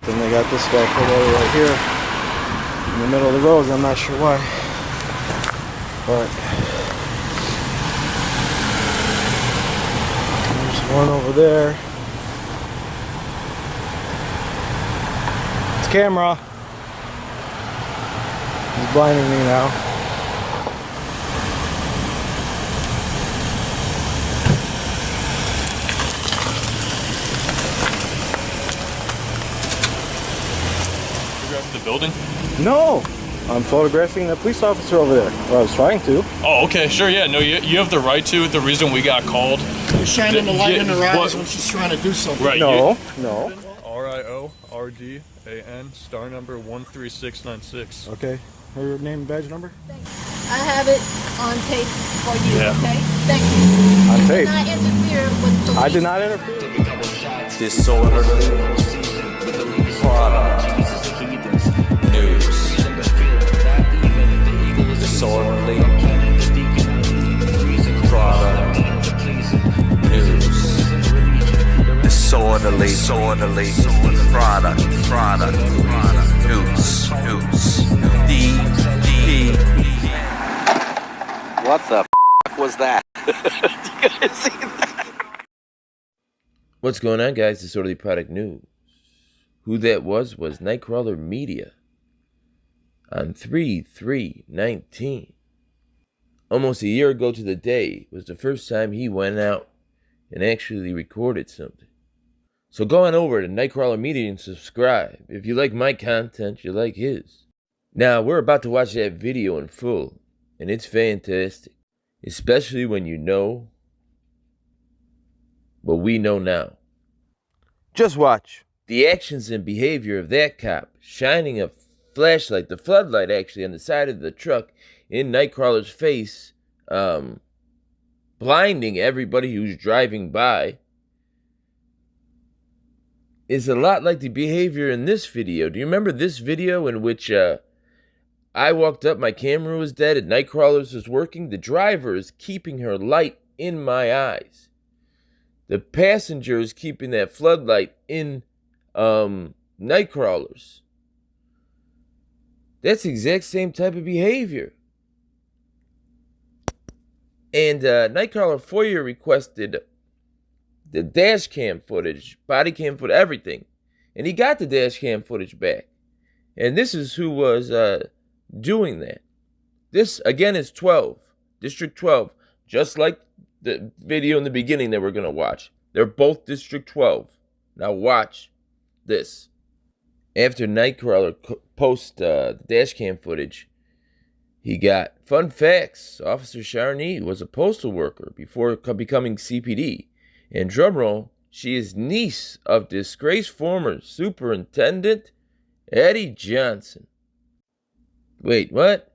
Then they got this guy pulled over right here in the middle of the road. I'm not sure why, but there's one over there. It's camera. He's blinding me now. The building? No, I'm photographing the police officer over there. Well, I was trying to. Oh, okay, sure, yeah. No, you have the right to. The reason we got called. You're shining the light in her eyes when she's trying to do something. Right. No. RIORDAN, star number 13696. Okay. Her name and badge number? I have it on tape for you, Yeah. okay? Thank you. On You tape. did not interfere with police. I did not interfere. Disorderly product news. Disorderly product news. Disorderly product news. What the f was that? You guys see that? What's going on, guys? Disorderly Product News. Who that was Nightcrawler Media on 3/3/19. Almost a year ago to the day was the first time he went out and actually recorded something. So go on over to Nightcrawler Media and subscribe. If you like my content, you like his. Now, we're about to watch that video in full, and it's fantastic. Especially when you know what we know now. Just watch. The actions and behavior of that cop shining a flashlight, the floodlight actually, on the side of the truck in Nightcrawler's face, blinding everybody who's driving by, is a lot like the behavior in this video. Do you remember this video in which I walked up, my camera was dead, and Nightcrawler's was working? The driver is keeping her light in my eyes. The passenger is keeping that floodlight in Nightcrawler's. That's the exact same type of behavior. And Nightcrawler FOIA requested the dash cam footage, body cam footage, everything. And he got the dash cam footage back. And this is who was doing that. This, again, is 12. District 12. Just like the video in the beginning that we're going to watch. They're both District 12. Now watch this. After Nightcrawler posts the dash cam footage, he got fun facts. Officer Sharnee was a postal worker before becoming CPD. And drumroll, she is niece of disgraced former Superintendent Eddie Johnson. Wait, what?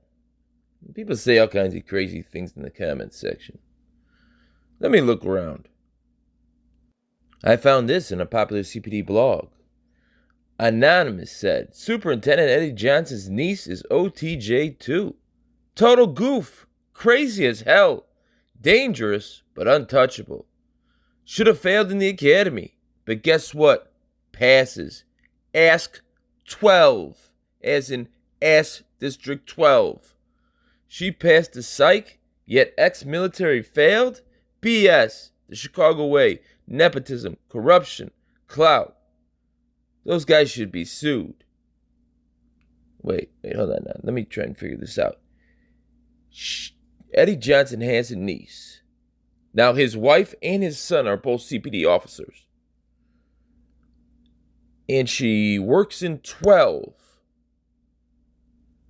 People say all kinds of crazy things in the comments section. Let me look around. I found this in a popular CPD blog. Anonymous said, Superintendent Eddie Johnson's niece is OTJ too. Total goof. Crazy as hell. Dangerous, but untouchable. Should have failed in the academy. But guess what? Passes. Ask 12. As in Ask District 12. She passed the psych, yet ex-military failed? BS. The Chicago way. Nepotism. Corruption. Clout. Those guys should be sued. Wait, hold on now. Let me try and figure this out. Eddie Johnson has a niece. Now, his wife and his son are both CPD officers. And she works in 12.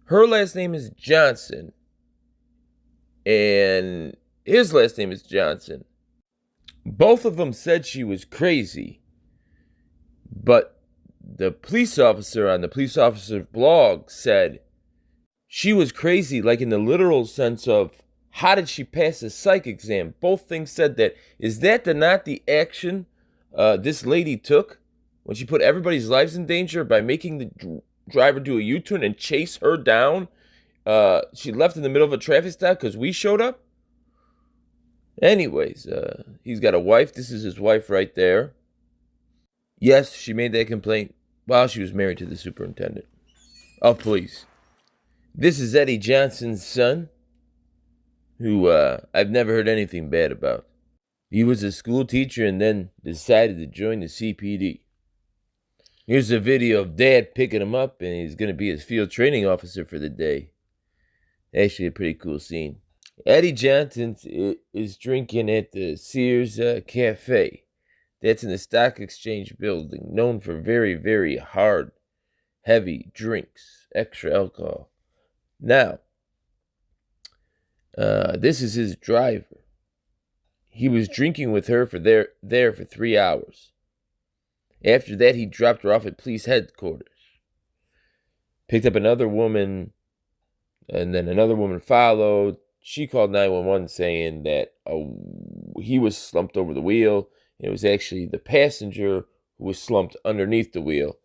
Her last name is Johnson. And his last name is Johnson. Both of them said she was crazy. But the police officer on the police officer's blog said she was crazy, like in the literal sense of how did she pass the psych exam? Both things said that. Is that not the action this lady took when she put everybody's lives in danger by making the driver do a U-turn and chase her down? She left in the middle of a traffic stop because we showed up? Anyways, he's got a wife. This is his wife right there. Yes, she made that complaint while she was married to the superintendent of police. This is Eddie Johnson's son, who I've never heard anything bad about. He was a school teacher and then decided to join the CPD. Here's a video of Dad picking him up, and he's going to be his field training officer for the day. Actually, a pretty cool scene. Eddie Johnson is drinking at the Sears Cafe. That's in the Stock Exchange building, known for very, very hard, heavy drinks, extra alcohol. Now, this is his driver. He was drinking with her for there for 3 hours. After that, he dropped her off at police headquarters. Picked up another woman, and then another woman followed. She called 911 saying that he was slumped over the wheel. It was actually the passenger who was slumped underneath the wheel.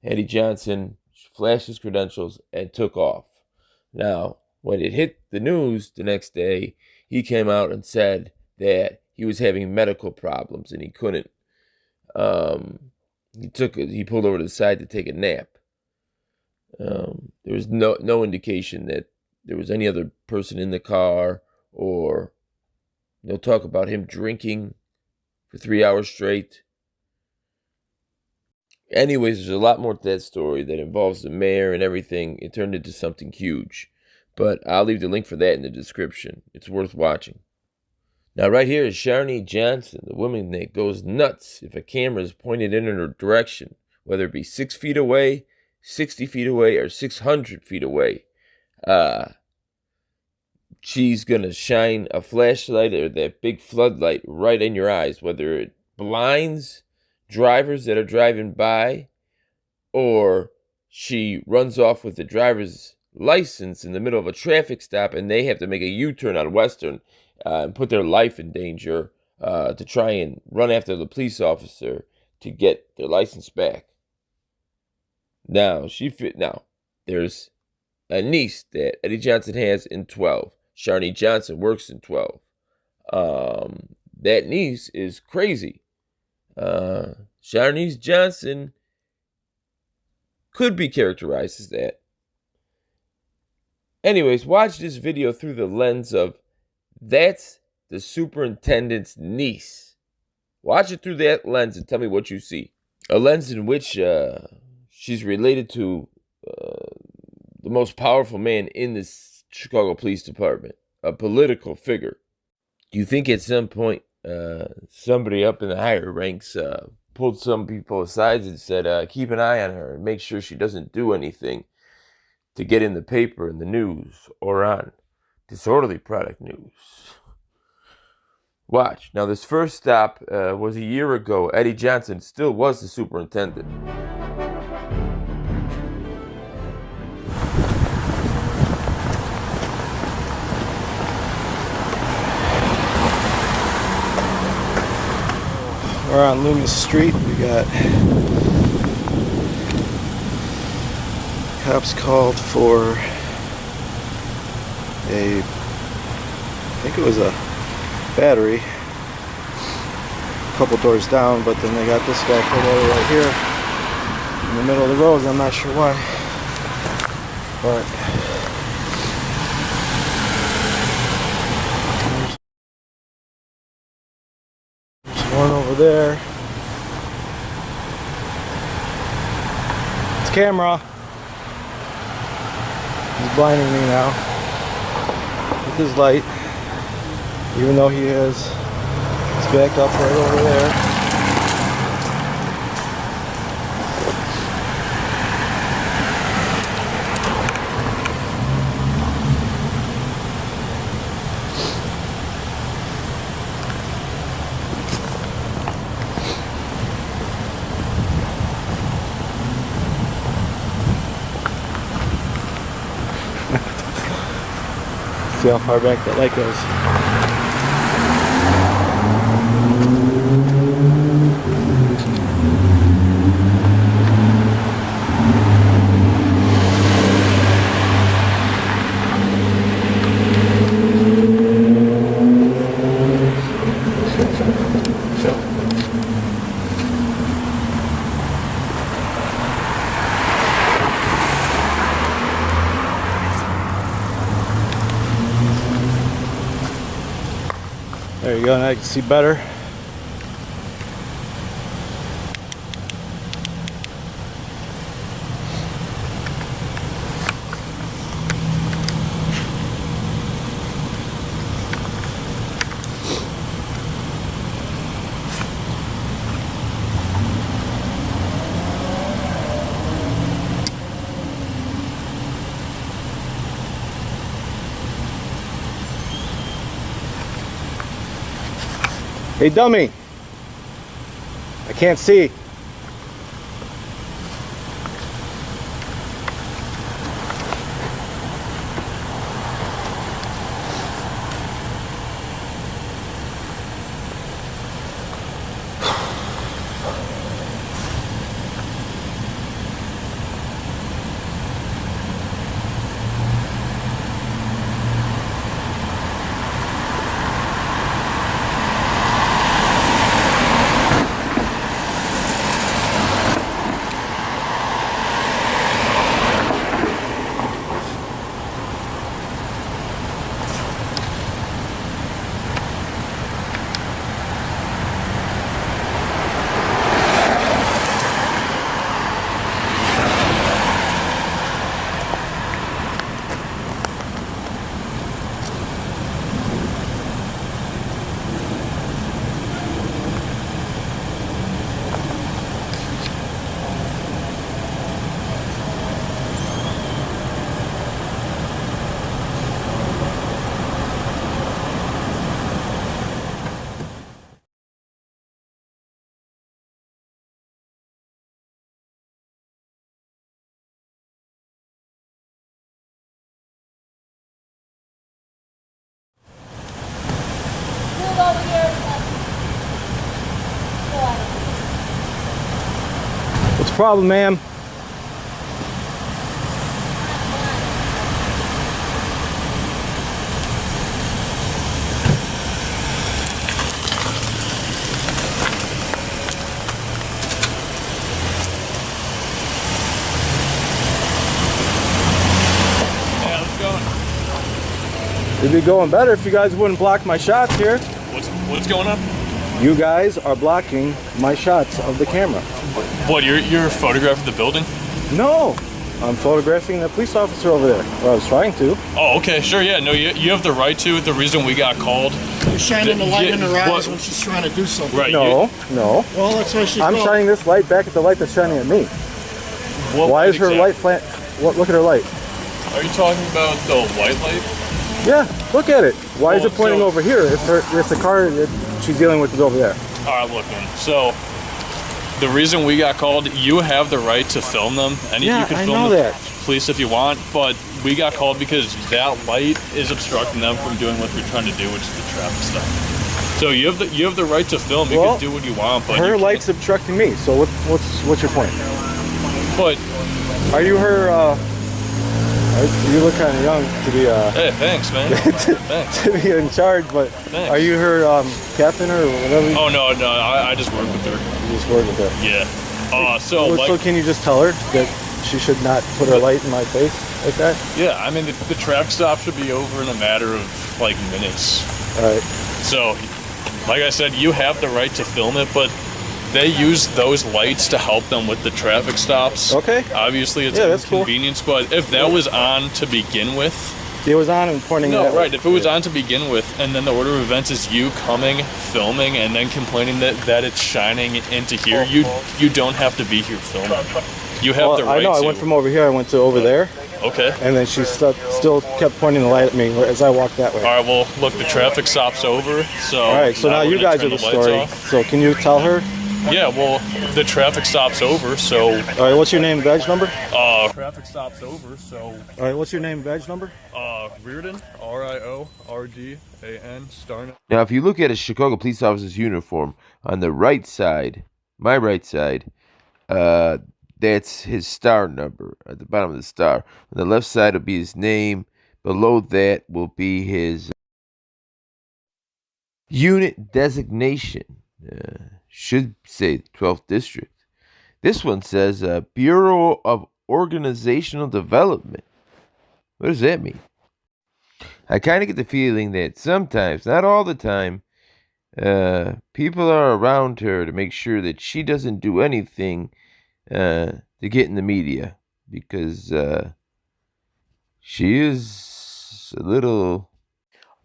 Eddie Johnson flashed his credentials and took off. Now, when it hit the news the next day, he came out and said that he was having medical problems and he couldn't. He pulled over to the side to take a nap. There was no indication that there was any other person in the car, or no talk about him drinking for 3 hours straight. Anyways, there's a lot more to that story that involves the mayor and everything. It turned into something huge. But I'll leave the link for that in the description. It's worth watching. Now right here is Sharnee Johnson, the woman that goes nuts if a camera is pointed in her direction, whether it be 6 feet away, 60 feet away, or 600 feet away. She's going to shine a flashlight or that big floodlight right in your eyes, whether it blinds drivers that are driving by, or she runs off with the driver's license in the middle of a traffic stop and they have to make a U-turn on Western and put their life in danger to try and run after the police officer to get their license back. Now, there's a niece that Eddie Johnson has in 12. Sharnee Johnson works in 12. That niece is crazy. Sharnee Johnson could be characterized as that. Anyways, watch this video through the lens of that's the superintendent's niece. Watch it through that lens and tell me what you see. A lens in which she's related to the most powerful man in the Chicago Police Department, a political figure. Do you think at some point somebody up in the higher ranks pulled some people aside and said, keep an eye on her and make sure she doesn't do anything to get in the paper and the news or on Disorderly Product News? Watch. Now, this first stop was a year ago. Eddie Johnson still was the superintendent. We're on Loomis Street. We got cops called for I think it was a battery a couple doors down, but then they got this guy pulled over right here in the middle of the road. I'm not sure why, but there's one over there. It's camera. He's blinding me now with his light, even though he has it's backed up right over there. See how far back that light goes. go, and I can see better. Hey, dummy. I can't see. Move over here. What's the problem, ma'am? Yeah, let's go. It'd be going better if you guys wouldn't block my shots here. What's going on? You guys are blocking my shots of the camera. What, you're photographing the building? No, I'm photographing the police officer over there. Or I was trying to. Oh, okay, sure, yeah. No, you have the right to. The reason we got called. You're shining the light in her eyes What? when she's trying to do something. Right. No, no. Well, that's why she's I'm shining this light back at the light that's shining at me. What Why is her exactly? light flat? What? Look at her light. Are you talking about the white light? Yeah, look at it. Why is Well, it pointing so- over here if the car that she's dealing with is over there? All right, look, man. So, the reason we got called, you have the right to film them. Yeah, you can I film know the that. police if you want, but we got called because that light is obstructing them from doing what they're trying to do, which is the traffic stop. So you have the right to film. You Well, can do what you want, but Her you can't- light's obstructing me. So what's your point? But Are you her? You look kind of young to be hey, thanks, man. Thanks. to be in charge, but Thanks. are you her captain or whatever? Oh no, I just work with her. You just work with her. Yeah. So can you just tell her that she should not put her light in my face like that? Yeah, I mean the traffic stop should be over in a matter of like minutes. All right. So, like I said, you have the right to film it, but they use those lights to help them with the traffic stops. Okay. Obviously, it's Yeah, an that's cool. inconvenience, but if that was on to begin with, It was on and pointing. no, that way. right. If it was on to begin with, and then the order of events is you coming, filming, and then complaining that it's shining into here, you don't have to be here filming. You have Well, the right I know. to. I went from over here. I went to over there, Okay. and then she still kept pointing the light at me as I walked that way. All right. Well, look, the traffic stop's over. So. All right. So now we're you gonna guys turn are the lights story. off. So can you tell her? Yeah. Well, the traffic stop's over. So. All right. What's your name, badge number? Traffic stop's over. So. All right. What's your name, badge number? Reardon, RIORDAN, Sharnee. Now, if you look at a Chicago police officer's uniform, on the right side, my right side, that's his star number at the bottom of the star. On the left side will be his name. Below that will be his unit designation. Should say 12th District. This one says Bureau of Organizational Development. What does that mean? I kind of get the feeling that sometimes, not all the time, people are around her to make sure that she doesn't do anything to get in the media, because she is a little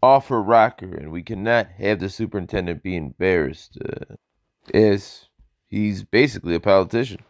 off her rocker, and we cannot have the superintendent be embarrassed, as he's basically a politician.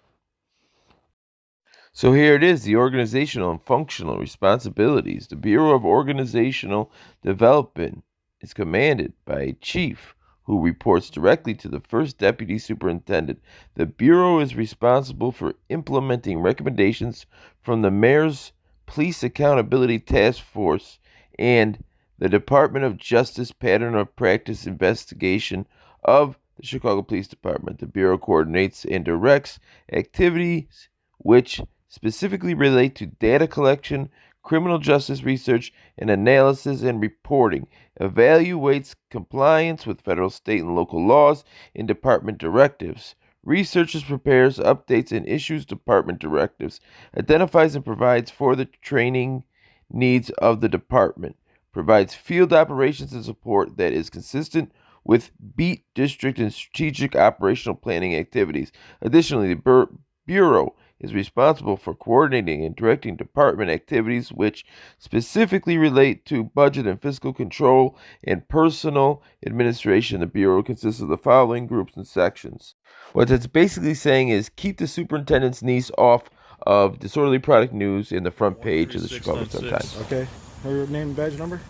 So here it is, the organizational and functional responsibilities. The Bureau of Organizational Development is commanded by a chief who reports directly to the first deputy superintendent. The Bureau is responsible for implementing recommendations from the Mayor's Police Accountability Task Force and the Department of Justice Pattern of Practice investigation of the Chicago Police Department. The Bureau coordinates and directs activities which specifically relate to data collection, criminal justice research and analysis and reporting, evaluates compliance with federal, state, and local laws and department directives, researches, prepares, updates, and issues department directives, identifies and provides for the training needs of the department, provides field operations and support that is consistent with beat, district, and strategic operational planning activities. Additionally, the Bureau is responsible for coordinating and directing department activities which specifically relate to budget and fiscal control and personal administration. The Bureau consists of the following groups and sections. What that's basically saying is keep the superintendent's niece off of disorderly product news in the front page of the Chicago Sun-Times. Okay. Her name and badge number?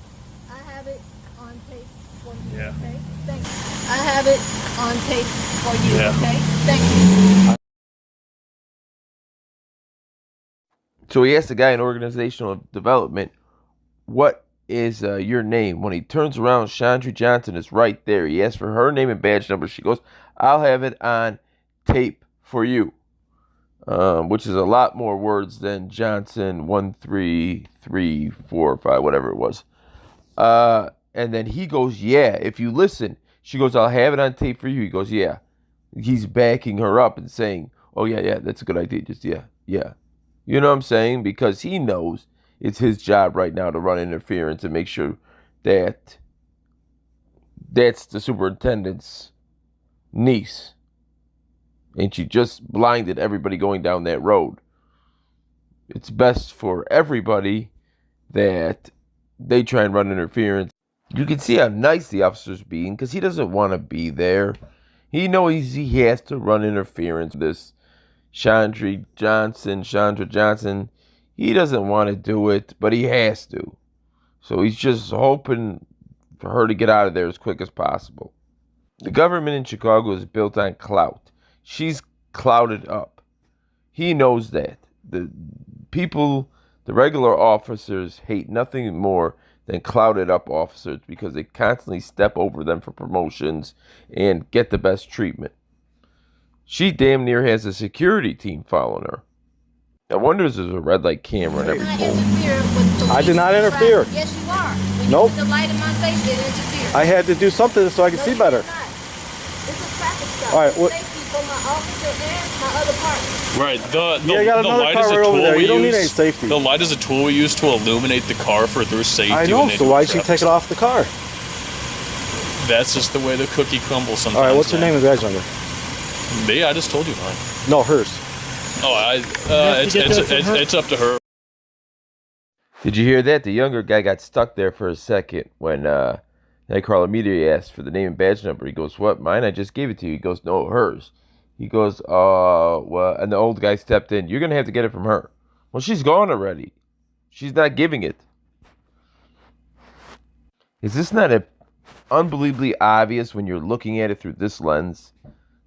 I have it on tape for you, Yeah. okay? Thank you. I have it on tape for you, Yeah. okay? Thank you. So he asked the guy in organizational development, what is your name? When he turns around, Chandra Johnson is right there. He asked for her name and badge number. She goes, I'll have it on tape for you. Which is a lot more words than Johnson 1, 3, 3, 4, 5, whatever it was. And then he goes, yeah, if you listen. She goes, I'll have it on tape for you. He goes, yeah. He's backing her up and saying, oh, yeah, that's a good idea. Just, yeah. You know what I'm saying? Because he knows it's his job right now to run interference and make sure that that's the superintendent's niece. And she just blinded everybody going down that road. It's best for everybody that they try and run interference. You can see how nice the officer's being because he doesn't want to be there. He knows he has to run interference. This Chandra Johnson, he doesn't want to do it, but he has to. So he's just hoping for her to get out of there as quick as possible. The government in Chicago is built on clout. She's clouted up. He knows that. The people, the regular officers, hate nothing more than clouded up officers because they constantly step over them for promotions and get the best treatment. She damn near has a security team following her. I wonder if there's a red light camera and everything. I did not interfere. Yes, you are. When Nope. you put the light in my face, it interferes. I had to do something so I could see better. It's a traffic stop. All right, what- Safety for my officer and my other partner. Right. The Yeah, I got the another light car is a right over tool there. we You don't need use. any safety. The light is a tool we use to illuminate the car for through safety. I when know, they so do why'd a she traffic take it off the car? stop. That's just the way the cookie crumbles sometimes. All right, what's her man. name and badge number? Me? I just told you mine. No, hers. Oh, have to get that from her? it's up to her. Did you hear that? The younger guy got stuck there for a second when Nightcrawler immediately asked for the name and badge number. He goes, what, mine? I just gave it to you. He goes, no, hers. He goes, well, and the old guy stepped in. You're going to have to get it from her. Well, she's gone already. She's not giving it. Is this not unbelievably obvious when you're looking at it through this lens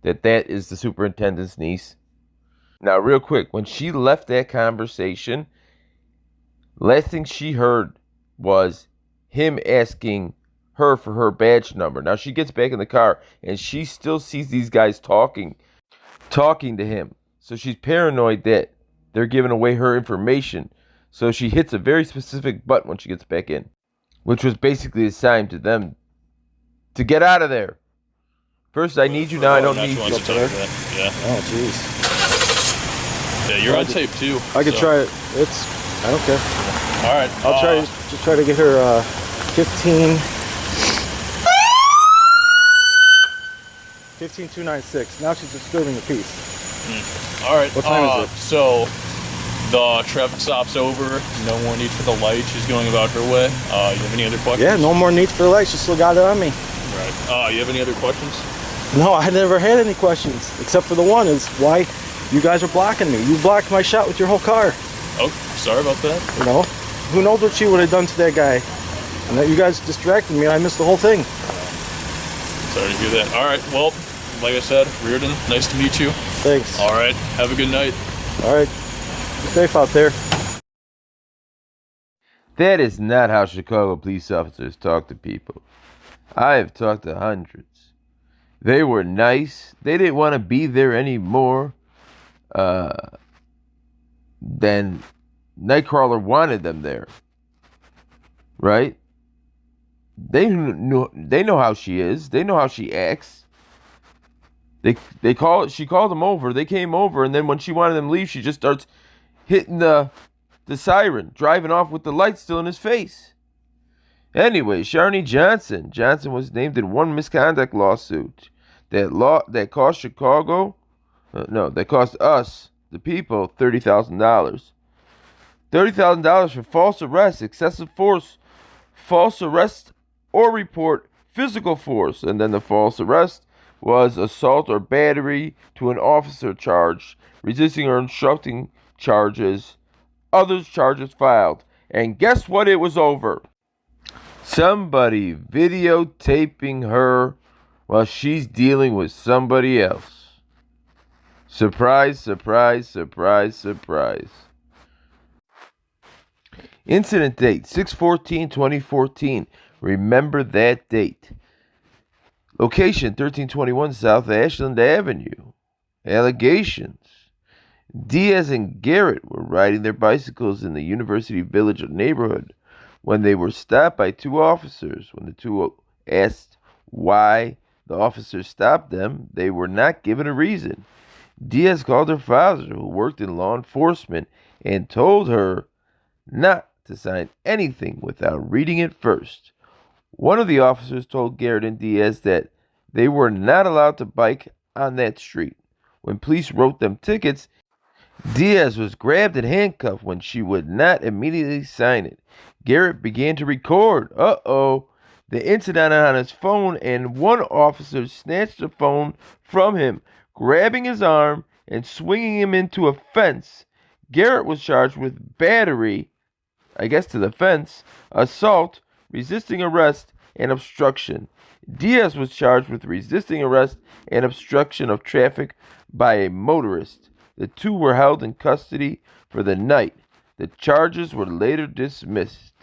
that that is the superintendent's niece? Now, real quick, when she left that conversation, last thing she heard was him asking her for her badge number. Now, she gets back in the car, and she still sees these guys talking to him. So she's paranoid that they're giving away her information. So she hits a very specific button when she gets back in, which was basically a sign to them to get out of there. First, I need you, now I don't need She you. wants to tell you that. Yeah. Oh, jeez. Yeah, you're on tape too. I could so. try it. I don't care. All right. I'll just try to get her 15. 15296. Now she's disturbing the peace. All right. What time is it? So the traffic stop's over. No more need for the light. She's going about her way. You have any other questions? Yeah, no more need for the light. She still got it on me. Right. You have any other questions? No, I never had any questions, except for the one is why you guys are blocking me. You blocked my shot with your whole car. Oh, sorry about that. You know, who knows what she would have done to that guy? And that you guys distracted me. I missed the whole thing. Sorry to hear that. All right. Well, like I said, Reardon, nice to meet you. Thanks. All right. Have a good night. All right. Be safe out there. That is not how Chicago police officers talk to people. I have talked to hundreds. They were nice. They didn't want to be there anymore than Nightcrawler wanted them there. Right? They know how she is. They know how she acts. She called them over. They came over, and then when she wanted them to leave, she just starts hitting the siren, driving off with the light still in his face. Anyway, Sharnee Johnson. Johnson was named in one misconduct lawsuit that cost Chicago, that cost us, the people, $30,000. $30,000 for false arrest, excessive force, false arrest or report, physical force, and then the false arrest was assault or battery to an officer charged, resisting or obstructing charges, others charges filed. And guess what it was over? Somebody videotaping her while she's dealing with somebody else. Surprise, surprise, surprise, surprise. Incident date, 6/14/2014. Remember that date. Location, 1321 South Ashland Avenue. Allegations. Diaz and Garrett were riding their bicycles in the University Village neighborhood when they were stopped by two officers. When the two asked why the officers stopped them, they were not given a reason. Diaz called her father, who worked in law enforcement, and told her not to sign anything without reading it first. One of the officers told Garrett and Diaz that they were not allowed to bike on that street. When police wrote them tickets, Diaz was grabbed and handcuffed when she would not immediately sign it. Garrett began to record the incident on his phone, and one officer snatched the phone from him, grabbing his arm and swinging him into a fence. Garrett was charged with battery, I guess to the fence, assault, resisting arrest, and obstruction. Diaz was charged with resisting arrest and obstruction of traffic by a motorist. The two were held in custody for the night. The charges were later dismissed.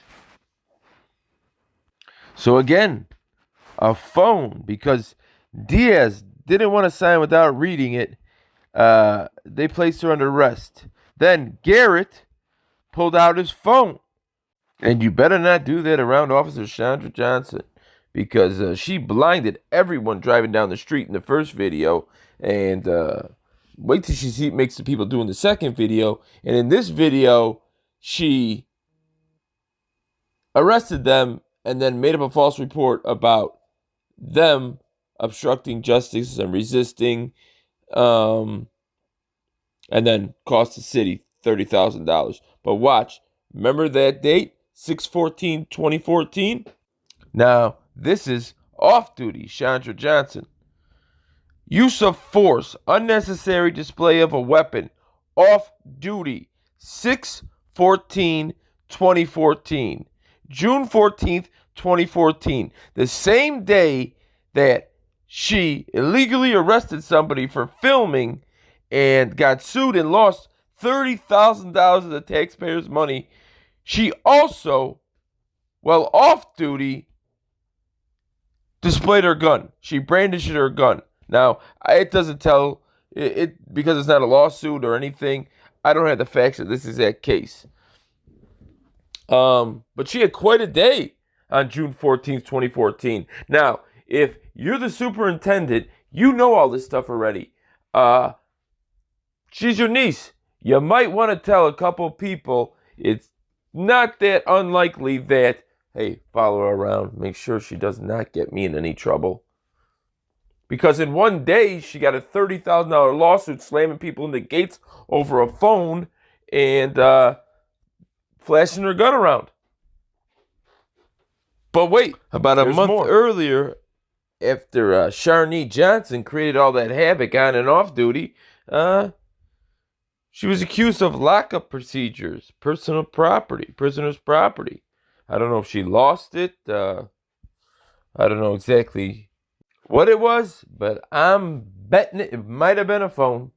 So again, a phone, because Diaz didn't want to sign without reading it. They placed her under arrest. Then Garrett pulled out his phone. And you better not do that around Officer Chandra Johnson, because she blinded everyone driving down the street in the first video. And wait till she makes the people doing the second video. And in this video, she arrested them and then made up a false report about them obstructing justice and resisting, and then cost the city $30,000. But watch, remember that date, 6/14/2014? Now, this is off-duty Chandra Johnson. Use of force, unnecessary display of a weapon, off-duty, 6/14/2014. June 14th, 2014, the same day that she illegally arrested somebody for filming and got sued and lost $30,000 of the taxpayers' money, she also, while off duty, displayed her gun. She brandished her gun. Now, it doesn't tell it because it's not a lawsuit or anything. I don't have the facts of this exact case. But she had quite a day on June 14th, 2014. Now, if you're the superintendent, you know all this stuff already. She's your niece. You might want to tell a couple people. It's not that unlikely that, hey, follow her around. Make sure she does not get me in any trouble. Because in one day, she got a $30,000 lawsuit slamming people in the gates over a phone and flashing her gun around. But wait, about a month earlier, after Sharnee Johnson created all that havoc on and off duty, she was accused of lockup procedures, prisoner's property. I don't know if she lost it. I don't know exactly what it was, but I'm betting it might have been a phone.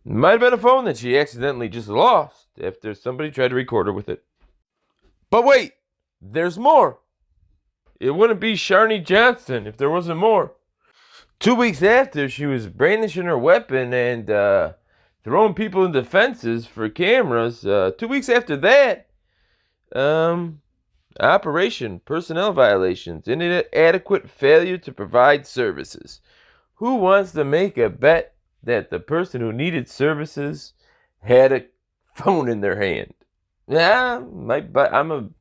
It might have been a phone that she accidentally just lost after somebody tried to record her with it. But wait, there's more. It wouldn't be Sharnee Johnson if there wasn't more. 2 weeks after, she was brandishing her weapon and throwing people into fences for cameras. 2 weeks after that, operation, personnel violations, inadequate failure to provide services. Who wants to make a bet that the person who needed services had a phone in their hand? Yeah, I'm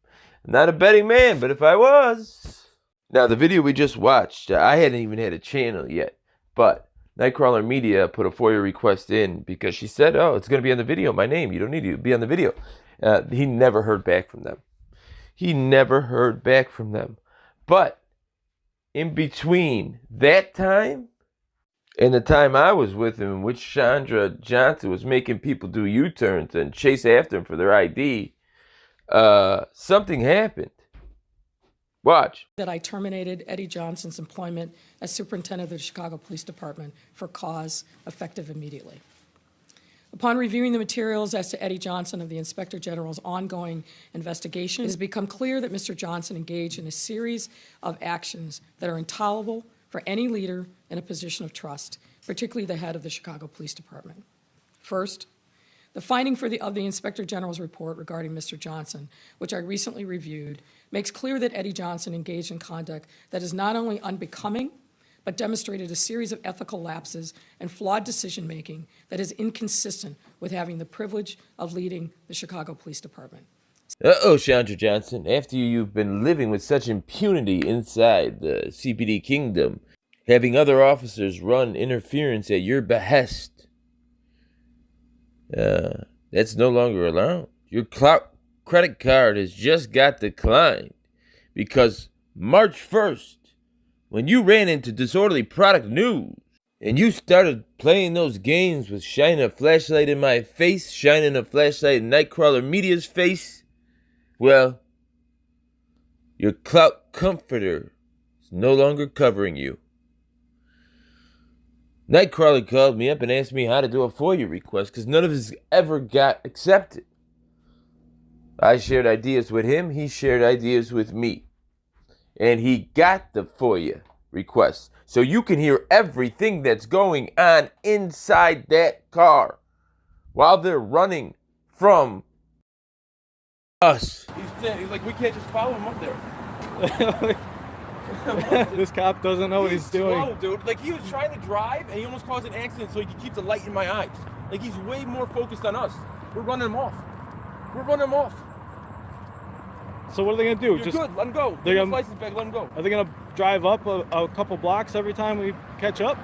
not a betting man, but if I was. Now, the video we just watched, I hadn't even had a channel yet, but Nightcrawler Media put a FOIA request in because she said, oh, it's going to be on the video, my name, you don't need to be on the video. He never heard back from them. But in between that time and the time I was with him, in which Chandra Johnson was making people do U-turns and chase after him for their ID, something happened. Watch. That I terminated Eddie Johnson's employment as superintendent of the Chicago Police Department for cause effective immediately. Upon reviewing the materials as to Eddie Johnson of the Inspector General's ongoing investigation, it has become clear that Mr. Johnson engaged in a series of actions that are intolerable for any leader in a position of trust, particularly the head of the Chicago Police Department. First, the finding of the Inspector General's report regarding Mr. Johnson, which I recently reviewed, makes clear that Eddie Johnson engaged in conduct that is not only unbecoming, but demonstrated a series of ethical lapses and flawed decision-making that is inconsistent with having the privilege of leading the Chicago Police Department. Uh-oh, Chandra Johnson, after you've been living with such impunity inside the CPD kingdom, having other officers run interference at your behest, that's no longer allowed. Your Clout credit card has just got declined because March 1st, when you ran into Disorderly Product News and you started playing those games with shining a flashlight in my face, shining a flashlight in Nightcrawler Media's face, well, your Clout comforter is no longer covering you. Nightcrawler called me up and asked me how to do a FOIA request because none of his ever got accepted. I shared ideas with him, he shared ideas with me. And he got the FOIA request. So you can hear everything that's going on inside that car while they're running from us. He's like, we can't just follow him up there. This cop doesn't know what he's doing. Slow, dude. Like, he was trying to drive, and he almost caused an accident so he could keep the light in my eyes. Like, he's way more focused on us. We're running him off. So what are they gonna do? You're good. Let him go. They're Give gonna, his license back. Let him go. Are they gonna drive up a couple blocks every time we catch up?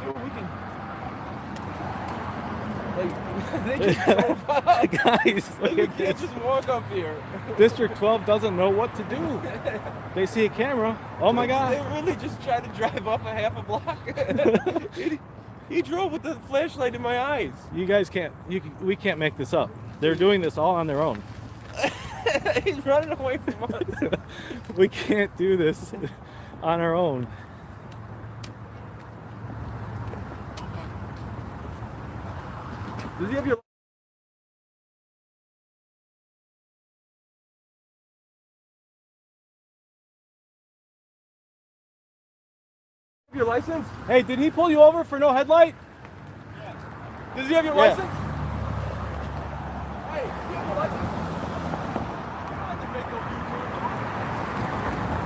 Dude, we can. Like, they just drove Guys, look we at can't this. just walk up here. District 12 doesn't know what to do. They see a camera. Oh my God. They really just tried to drive off a half a block. He drove with the flashlight in my eyes. You guys can't. We can't make this up. They're doing this all on their own. He's running away from us. We can't do this on our own. Does he have your license? Hey, did he pull you over for no headlight? Does he have your license? Hey, do you have your license?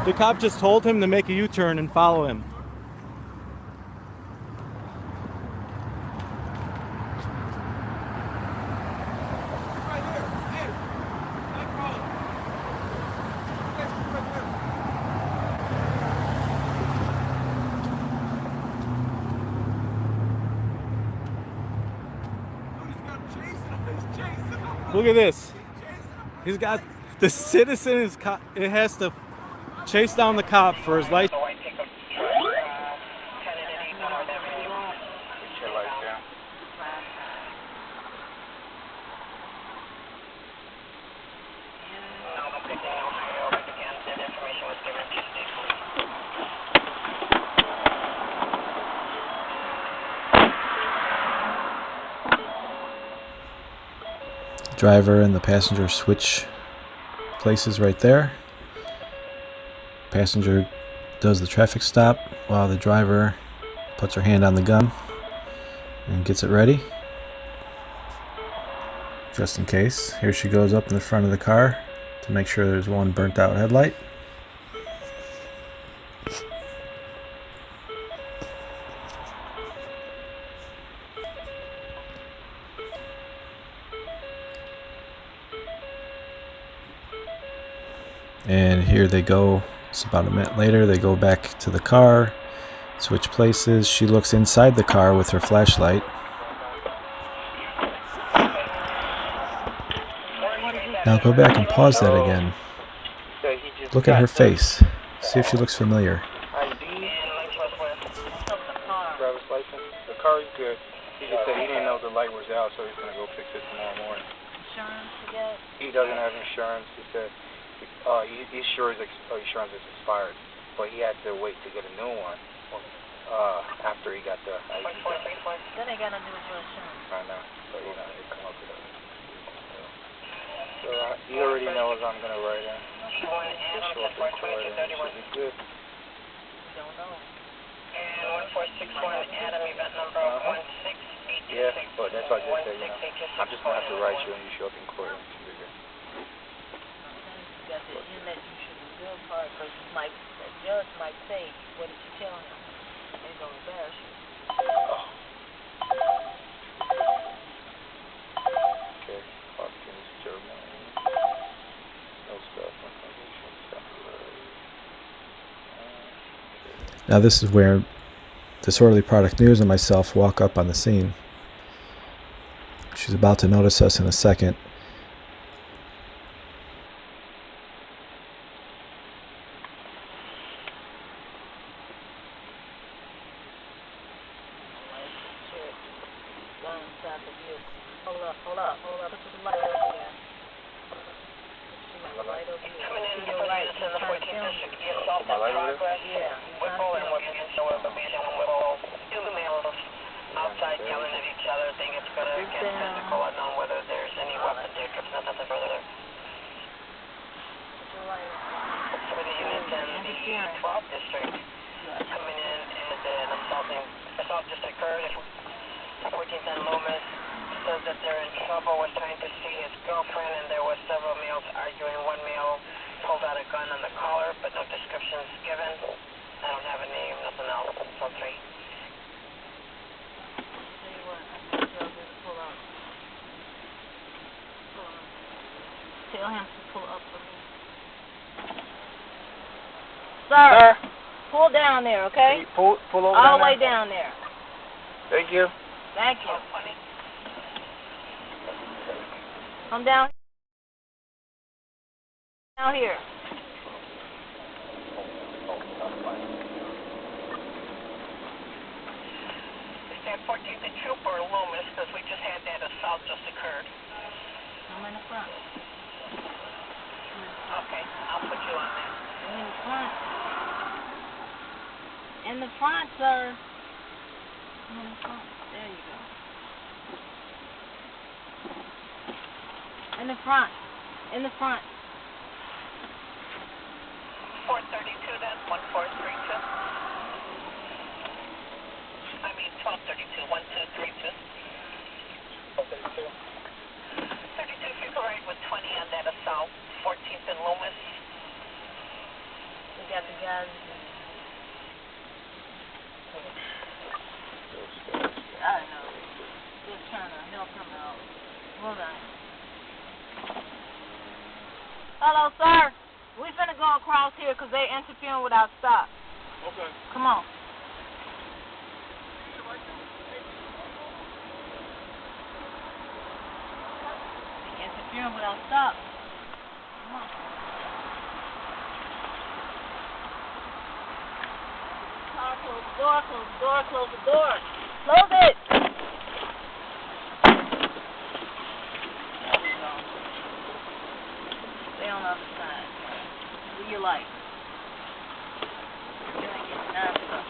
The cop just told him to make a U-turn and follow him. Right here. Hey, Nightcrawler. Right here. Look at this. He's got the citizen is it has to chase down the cop for his license. Driver and the passenger switch places right there. Passenger does the traffic stop while the driver puts her hand on the gun and gets it ready. Just in case. Here she goes up in the front of the car to make sure there's one burnt out headlight. And here they go. It's about a minute later. They go back to the car, switch places. She looks inside the car with her flashlight. Now go back and pause that again. Look at her face. See if she looks familiar. Driver's license. The car is good. He just said he didn't know the light was out, so he's gonna go fix it tomorrow morning. Insurance again? He doesn't have insurance. He said his insurance is expired, but he had to wait to get a new one after he got the ID. Then they got to do with your insurance. I know, but you know, he come up with it. So he already knows I'm gonna write in. Just show up in court and it should be good. Don't know. And 1461 Adam, event number 1686. Yeah, but that's why I just said, you know, I'm just gonna have to write you and you show up in court and it should be good. You got the inlet, you should be good part, because the judge might say, what did you tell him? They're going to embarrass you. Okay, Hopkins, Germany. No stuff, no condition, temporary. Now this is where Disorderly Product News and myself walk up on the scene. She's about to notice us in a second. Hold up. Put the light over there. The light over here. See your light. You're trying to film you. My light over there? Yeah. Outside yelling at each other, think it's going to get physical. I don't know whether there's any weapon there, because nothing further there. Some of the units in the 12th district coming in and an assault just occurred. 14th and Loomis says that they're in trouble, was trying to see his girlfriend, and there were several males arguing. One male pulled out a gun on the collar, but no descriptions given. I don't have a name, nothing else. So 3. Tell him to pull up for me. Sir, pull down there, okay? Pull over all the way down there. Thank you. Thank you. Come down here. Is that 14th and Trooper Loomis, because we just had that assault just occurred. I'm in the front. Okay, I'll put you on there. In the front. In the front, sir. In the front. There you go. In the front. In the front. 432 then, 1432. I mean 1232, 1232. 32 people right with 20 on that assault. 14th and Loomis. We got the guys. I know. Just trying to help him out. Hold on. Hello, sir. We finna go across here because they interfering with our stop. Okay. Come on. They steering without stop. Come on. Car, close the door, close the door, close the door. Close it! There we go. Stay on the other side. Do your light. You ain't getting that stuff.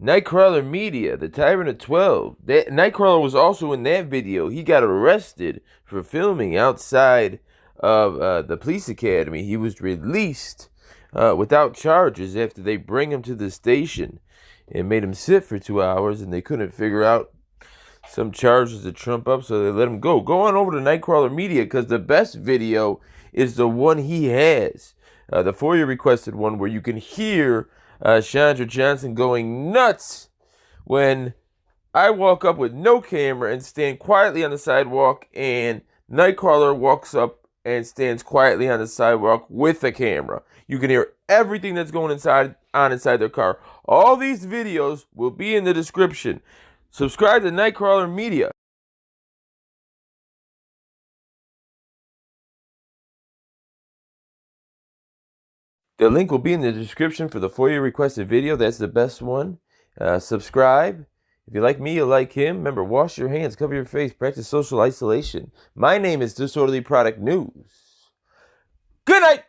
Nightcrawler Media, the Tyrant of 12. Nightcrawler was also in that video. He got arrested for filming outside of the police academy. He was released without charges after they bring him to the station and made him sit for 2 hours, and they couldn't figure out some charges to trump up, so they let him go. Go on over to Nightcrawler Media, because the best video is the one he has. The FOIA requested one where you can hear Chandra Johnson going nuts when I walk up with no camera and stand quietly on the sidewalk, and Nightcrawler walks up and stands quietly on the sidewalk with a camera. You can hear everything that's going inside their car. All these videos will be in the description. Subscribe to Nightcrawler Media. The link will be in the description for the FOIA requested video. That's the best one. Subscribe. If you like me, you'll like him. Remember, wash your hands, cover your face, practice social isolation. My name is Disorderly Product News. Good night.